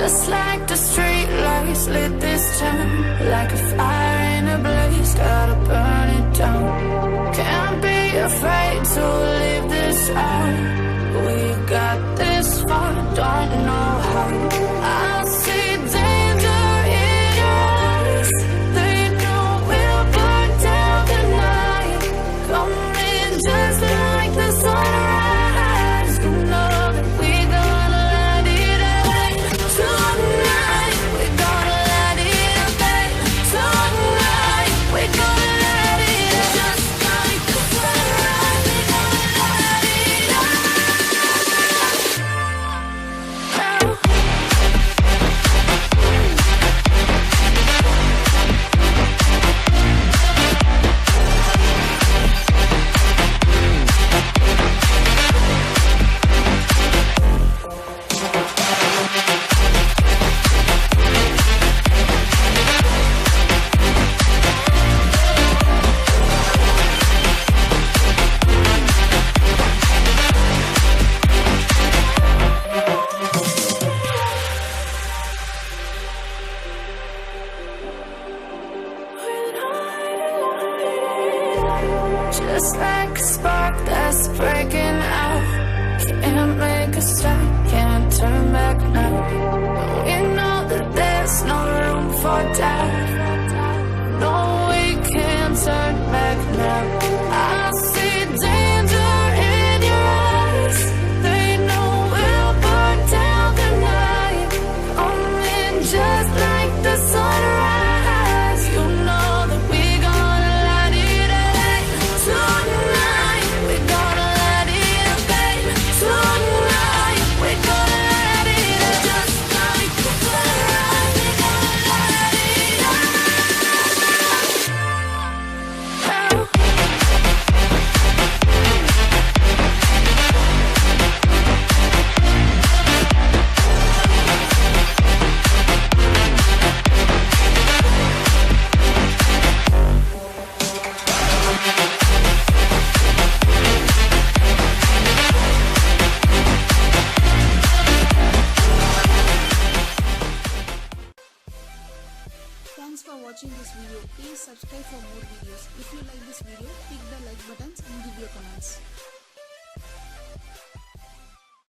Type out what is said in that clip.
Just like the street lights lit this town, like a fire in a blaze, gotta burn it down. Can't be afraid to leave this out. We got this far, don't know